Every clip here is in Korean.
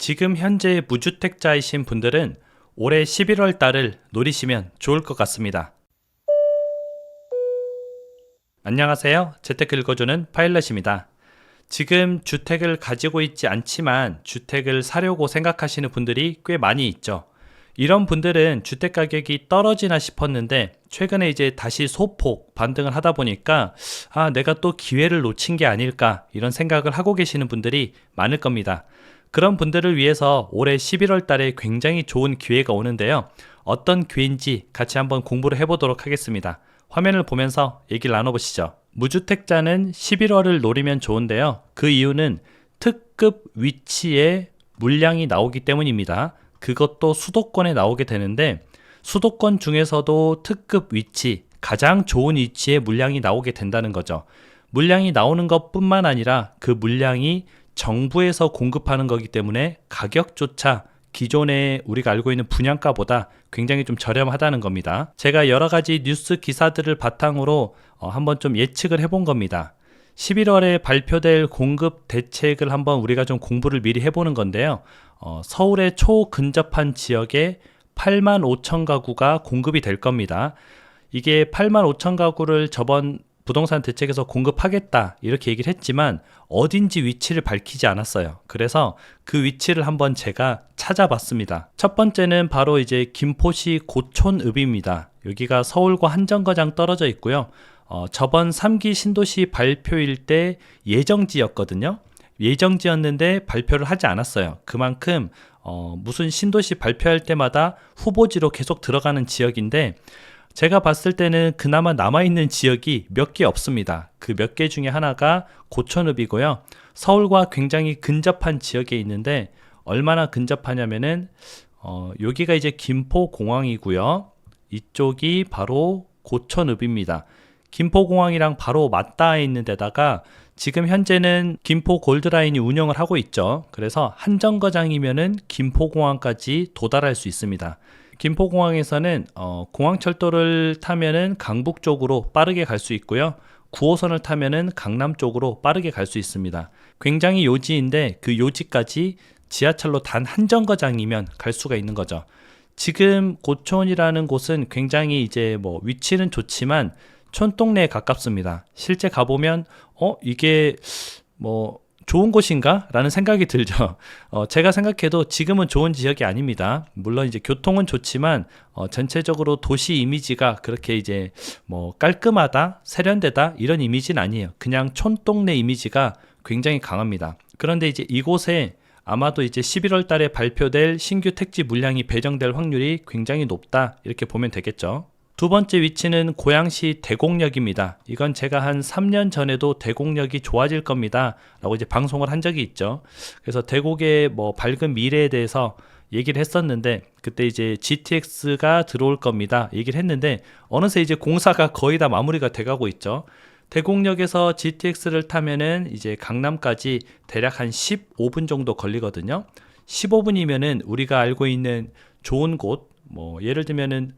지금 현재 무주택자이신 분들은 올해 11월 달을 노리시면 좋을 것 같습니다. 안녕하세요. 재테크 읽어주는 파일럿입니다. 지금 주택을 가지고 있지 않지만 주택을 사려고 생각하시는 분들이 꽤 많이 있죠. 이런 분들은 주택 가격이 떨어지나 싶었는데 최근에 이제 다시 소폭 반등을 하다 보니까 내가 또 기회를 놓친 게 아닐까 이런 생각을 하고 계시는 분들이 많을 겁니다. 그런 분들을 위해서 올해 11월 달에 굉장히 좋은 기회가 오는데요. 어떤 기회인지 같이 한번 공부를 해보도록 하겠습니다. 화면을 보면서 얘기를 나눠보시죠. 무주택자는 11월을 노리면 좋은데요. 그 이유는 특급 위치에 물량이 나오기 때문입니다. 그것도 수도권에 나오게 되는데 수도권 중에서도 특급 위치, 가장 좋은 위치에 물량이 나오게 된다는 거죠. 물량이 나오는 것뿐만 아니라 그 물량이 정부에서 공급하는 거기 때문에 가격조차 기존에 우리가 알고 있는 분양가보다 굉장히 좀 저렴하다는 겁니다. 제가 여러 가지 뉴스 기사들을 바탕으로 한번 좀 예측을 해본 겁니다. 11월에 발표될 공급 대책을 한번 우리가 좀 공부를 미리 해보는 건데요. 서울의 초근접한 지역에 8만 5천 가구가 공급이 될 겁니다. 이게 8만 5천 가구를 저번 부동산 대책에서 공급하겠다 이렇게 얘기를 했지만 어딘지 위치를 밝히지 않았어요. 그래서 그 위치를 한번 제가 찾아봤습니다. 첫 번째는 바로 이제 김포시 고촌읍입니다. 여기가 서울과 한 정거장 떨어져 있고요. 저번 3기 신도시 발표일 때 예정지였거든요. 예정지였는데 발표를 하지 않았어요. 그만큼 무슨 신도시 발표할 때마다 후보지로 계속 들어가는 지역인데 제가 봤을 때는 그나마 남아있는 지역이 몇 개 없습니다. 그 몇 개 중에 하나가 고촌읍이고요. 서울과 굉장히 근접한 지역에 있는데 얼마나 근접하냐면은 여기가 이제 김포공항이고요. 이쪽이 바로 고촌읍입니다. 김포공항이랑 바로 맞닿아 있는 데다가 지금 현재는 김포 골드라인이 운영을 하고 있죠. 그래서 한 정거장이면은 김포공항까지 도달할 수 있습니다. 김포공항에서는 공항철도를 타면은 강북 쪽으로 빠르게 갈 수 있고요. 9호선을 타면은 강남 쪽으로 빠르게 갈 수 있습니다. 굉장히 요지인데 그 요지까지 지하철로 단 한 정거장이면 갈 수가 있는 거죠. 지금 고촌이라는 곳은 굉장히 이제 위치는 좋지만 촌동네에 가깝습니다. 실제 가보면 이게 좋은 곳인가? 라는 생각이 들죠. 제가 생각해도 지금은 좋은 지역이 아닙니다. 물론 이제 교통은 좋지만 전체적으로 도시 이미지가 그렇게 이제 깔끔하다, 세련되다 이런 이미지는 아니에요. 그냥 촌동네 이미지가 굉장히 강합니다. 그런데 이제 이곳에 아마도 이제 11월 달에 발표될 신규 택지 물량이 배정될 확률이 굉장히 높다 이렇게 보면 되겠죠. 두 번째 위치는 고양시 대곡역입니다. 이건 제가 한 3년 전에도 대곡역이 좋아질 겁니다 라고 이제 방송을 한 적이 있죠. 그래서 대곡의 밝은 미래에 대해서 얘기를 했었는데 그때 이제 GTX가 들어올 겁니다 얘기를 했는데 어느새 이제 공사가 거의 다 마무리가 돼가고 있죠. 대곡역에서 GTX를 타면은 이제 강남까지 대략 한 15분 정도 걸리거든요. 15분이면은 우리가 알고 있는 좋은 곳, 예를 들면은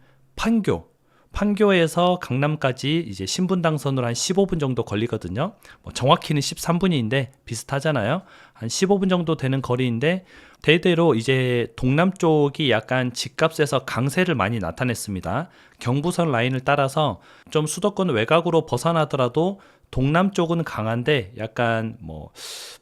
판교에서 강남까지 이제 신분당선으로 한 15분 정도 걸리거든요. 정확히는 13분인데 비슷하잖아요. 한 15분 정도 되는 거리인데 대대로 이제 동남 쪽이 약간 집값에서 강세를 많이 나타냈습니다. 경부선 라인을 따라서 좀 수도권 외곽으로 벗어나더라도 동남 쪽은 강한데 약간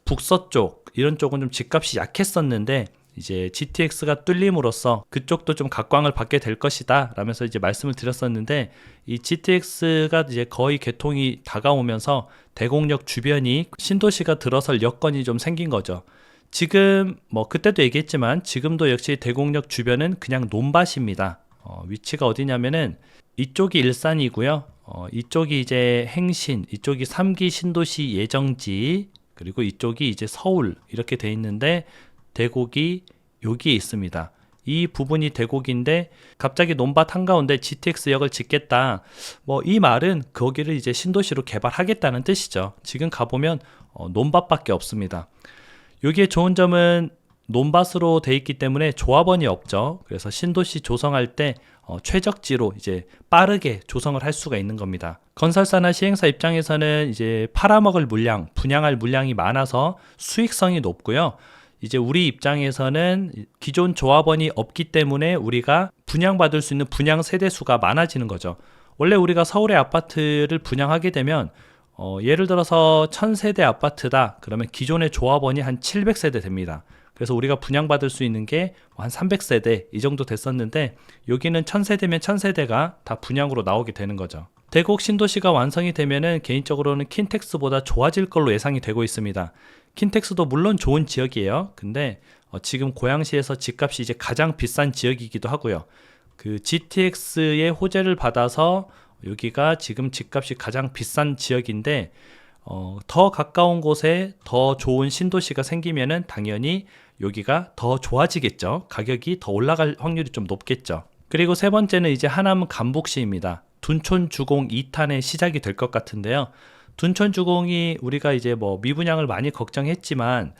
북서쪽 이런 쪽은 좀 집값이 약했었는데 이제 GTX가 뚫림으로써 그쪽도 좀 각광을 받게 될 것이다 라면서 이제 말씀을 드렸었는데 이 GTX가 이제 거의 개통이 다가오면서 대곡역 주변이 신도시가 들어설 여건이 좀 생긴 거죠. 지금 그때도 얘기했지만 지금도 역시 대곡역 주변은 그냥 논밭입니다. 위치가 어디냐면은 이쪽이 일산이고요. 이쪽이 이제 행신, 이쪽이 3기 신도시 예정지, 그리고 이쪽이 이제 서울 이렇게 돼 있는데 대곡이 여기에 있습니다. 이 부분이 대곡인데 갑자기 논밭 한가운데 GTX역을 짓겠다. 이 말은 거기를 이제 신도시로 개발하겠다는 뜻이죠. 지금 가보면 논밭밖에 없습니다. 여기에 좋은 점은 논밭으로 돼 있기 때문에 조합원이 없죠. 그래서 신도시 조성할 때 최적지로 이제 빠르게 조성을 할 수가 있는 겁니다. 건설사나 시행사 입장에서는 이제 팔아먹을 물량, 분양할 물량이 많아서 수익성이 높고요. 이제 우리 입장에서는 기존 조합원이 없기 때문에 우리가 분양받을 수 있는 분양 세대수가 많아지는 거죠. 원래 우리가 서울의 아파트를 분양하게 되면 예를 들어서 1000세대 아파트다 그러면 기존의 조합원이 한 700세대 됩니다. 그래서 우리가 분양받을 수 있는 게 한 300세대 이 정도 됐었는데 여기는 1000세대면 1000세대가 다 분양으로 나오게 되는 거죠. 대곡 신도시가 완성이 되면은 개인적으로는 킨텍스보다 좋아질 걸로 예상이 되고 있습니다. 킨텍스도 물론 좋은 지역이에요. 근데 지금 고양시에서 집값이 이제 가장 비싼 지역이기도 하고요. 그 GTX의 호재를 받아서 여기가 지금 집값이 가장 비싼 지역인데 더 가까운 곳에 더 좋은 신도시가 생기면은 당연히 여기가 더 좋아지겠죠. 가격이 더 올라갈 확률이 좀 높겠죠. 그리고 세 번째는 이제 하남 간북시입니다. 둔촌 주공 2탄의 시작이 될 것 같은데요. 둔촌 주공이 우리가 이제 뭐 미분양을 많이 걱정했지만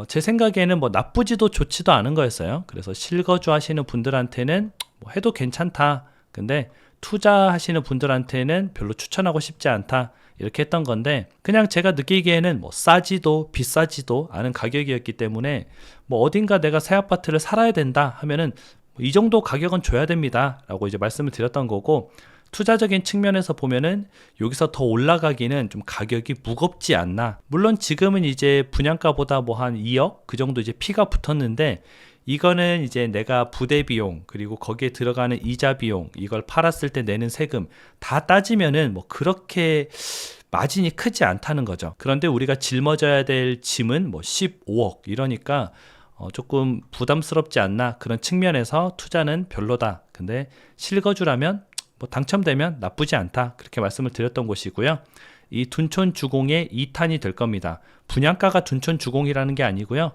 제 생각에는 뭐 나쁘지도 좋지도 않은 거였어요. 그래서 실거주 하시는 분들한테는 뭐 해도 괜찮다. 근데 투자하시는 분들한테는 별로 추천하고 싶지 않다. 이렇게 했던 건데 그냥 제가 느끼기에는 뭐 싸지도 비싸지도 않은 가격이었기 때문에 뭐 어딘가 내가 새 아파트를 살아야 된다 하면은 이 정도 가격은 줘야 됩니다 라고 이제 말씀을 드렸던 거고, 투자적인 측면에서 보면은 여기서 더 올라가기는 좀 가격이 무겁지 않나. 물론 지금은 이제 분양가보다 뭐 한 2억 그 정도 이제 피가 붙었는데 이거는 이제 내가 부대 비용 그리고 거기에 들어가는 이자 비용 이걸 팔았을 때 내는 세금 다 따지면은 뭐 그렇게 마진이 크지 않다는 거죠. 그런데 우리가 짊어져야 될 짐은 뭐 15억 이러니까 조금 부담스럽지 않나. 그런 측면에서 투자는 별로다. 근데 실거주라면 뭐 당첨되면 나쁘지 않다. 그렇게 말씀을 드렸던 곳이고요. 이 둔촌 주공의 2탄이 될 겁니다. 분양가가 둔촌 주공이라는 게 아니고요.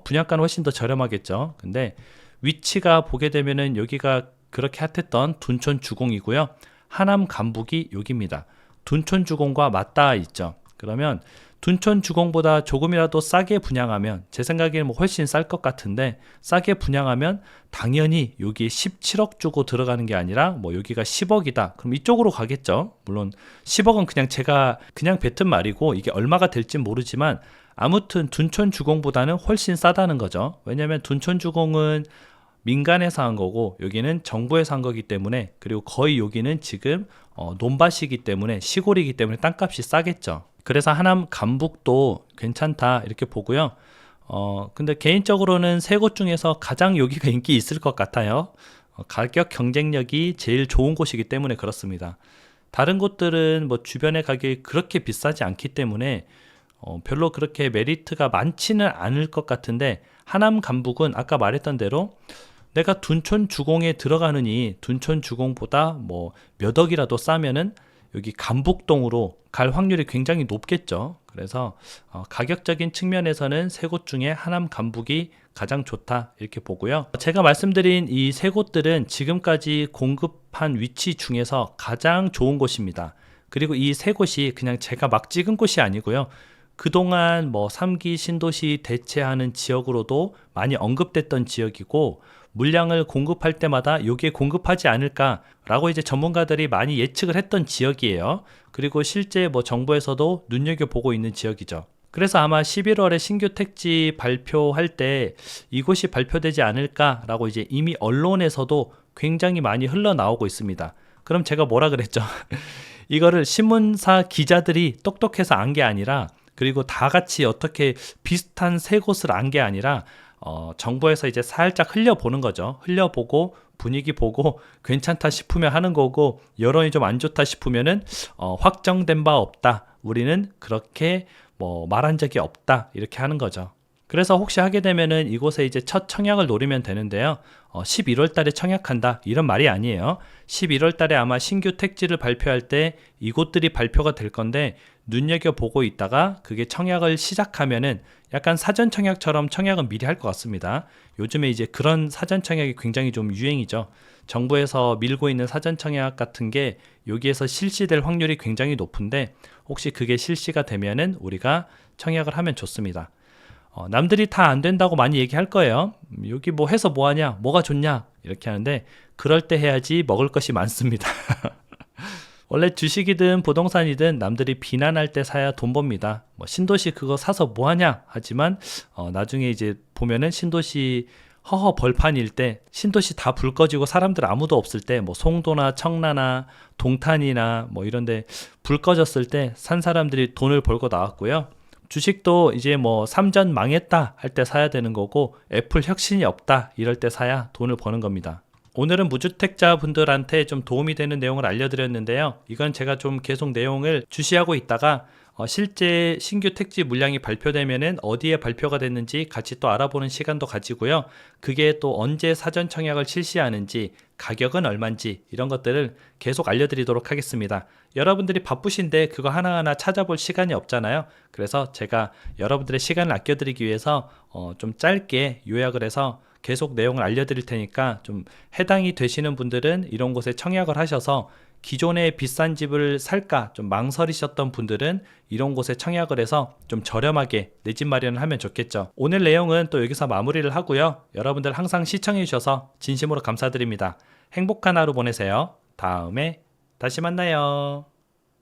분양가는 훨씬 더 저렴하겠죠. 근데 위치가 보게 되면은 여기가 그렇게 핫했던 둔촌 주공이고요. 하남 간북이 여기입니다. 둔촌 주공과 맞닿아 있죠. 그러면 둔촌 주공보다 조금이라도 싸게 분양하면 제 생각에는 뭐 훨씬 쌀 것 같은데 싸게 분양하면 당연히 여기 17억 주고 들어가는 게 아니라 뭐 여기가 10억이다. 그럼 이쪽으로 가겠죠. 물론 10억은 그냥 제가 그냥 뱉은 말이고 이게 얼마가 될진 모르지만 아무튼 둔촌 주공보다는 훨씬 싸다는 거죠. 왜냐하면 둔촌 주공은 민간에서 한 거고 여기는 정부에서 한 거기 때문에, 그리고 거의 여기는 지금 논밭이기 때문에 시골이기 때문에 땅값이 싸겠죠. 그래서 하남 간북도 괜찮다 이렇게 보고요. 근데 개인적으로는 세 곳 중에서 가장 여기가 인기 있을 것 같아요. 가격 경쟁력이 제일 좋은 곳이기 때문에 그렇습니다. 다른 곳들은 뭐 주변의 가격이 그렇게 비싸지 않기 때문에 별로 그렇게 메리트가 많지는 않을 것 같은데, 하남 간북은 아까 말했던 대로 내가 둔촌 주공에 들어가느니 둔촌 주공보다 뭐 몇 억이라도 싸면은 여기 간북동으로 갈 확률이 굉장히 높겠죠. 그래서 가격적인 측면에서는 세 곳 중에 하남 간북이 가장 좋다 이렇게 보고요. 제가 말씀드린 이 세 곳들은 지금까지 공급한 위치 중에서 가장 좋은 곳입니다. 그리고 이 세 곳이 그냥 제가 막 찍은 곳이 아니고요. 그동안 뭐 3기 신도시 대체하는 지역으로도 많이 언급됐던 지역이고, 물량을 공급할 때마다 여기에 공급하지 않을까라고 이제 전문가들이 많이 예측을 했던 지역이에요. 그리고 실제 뭐 정부에서도 눈여겨보고 있는 지역이죠. 그래서 아마 11월에 신규 택지 발표할 때 이곳이 발표되지 않을까라고 이제 이미 언론에서도 굉장히 많이 흘러나오고 있습니다. 그럼 제가 뭐라 그랬죠? 이거를 신문사 기자들이 똑똑해서 안 게 아니라, 그리고 다 같이 어떻게 비슷한 세 곳을 안 게 아니라 정부에서 이제 살짝 흘려보는 거죠. 흘려보고 분위기 보고 괜찮다 싶으면 하는 거고, 여론이 좀 안 좋다 싶으면은 확정된 바 없다. 우리는 그렇게 뭐 말한 적이 없다. 이렇게 하는 거죠. 그래서 혹시 하게 되면은 이곳에 이제 첫 청약을 노리면 되는데요. 11월 달에 청약한다 이런 말이 아니에요. 11월 달에 아마 신규 택지를 발표할 때 이곳들이 발표가 될 건데, 눈여겨보고 있다가 그게 청약을 시작하면은 약간 사전 청약처럼 청약은 미리 할 것 같습니다. 요즘에 이제 그런 사전 청약이 굉장히 좀 유행이죠. 정부에서 밀고 있는 사전 청약 같은 게 여기에서 실시될 확률이 굉장히 높은데, 혹시 그게 실시가 되면은 우리가 청약을 하면 좋습니다. 남들이 다 안 된다고 많이 얘기할 거예요. 여기 뭐 해서 뭐 하냐, 뭐가 좋냐 이렇게 하는데, 그럴 때 해야지 먹을 것이 많습니다. 원래 주식이든 부동산이든 남들이 비난할 때 사야 돈 법니다. 뭐 신도시 그거 사서 뭐 하냐 하지만 나중에 이제 보면은 신도시 허허 벌판일 때, 신도시 다 불 꺼지고 사람들 아무도 없을 때, 뭐 송도나 청라나 동탄이나 뭐 이런데 불 꺼졌을 때 산 사람들이 돈을 벌고 나왔고요. 주식도 이제 뭐 삼전 망했다 할 때 사야 되는 거고, 애플 혁신이 없다 이럴 때 사야 돈을 버는 겁니다. 오늘은 무주택자 분들한테 좀 도움이 되는 내용을 알려드렸는데요. 이건 제가 좀 계속 내용을 주시하고 있다가 실제 신규 택지 물량이 발표되면은 어디에 발표가 됐는지 같이 또 알아보는 시간도 가지고요. 그게 또 언제 사전 청약을 실시하는지, 가격은 얼마인지 이런 것들을 계속 알려드리도록 하겠습니다. 여러분들이 바쁘신데 그거 하나하나 찾아볼 시간이 없잖아요. 그래서 제가 여러분들의 시간을 아껴드리기 위해서 좀 짧게 요약을 해서 계속 내용을 알려드릴 테니까, 좀 해당이 되시는 분들은 이런 곳에 청약을 하셔서, 기존에 비싼 집을 살까 좀 망설이셨던 분들은 이런 곳에 청약을 해서 좀 저렴하게 내 집 마련을 하면 좋겠죠. 오늘 내용은 또 여기서 마무리를 하고요. 여러분들 항상 시청해 주셔서 진심으로 감사드립니다. 행복한 하루 보내세요. 다음에 다시 만나요.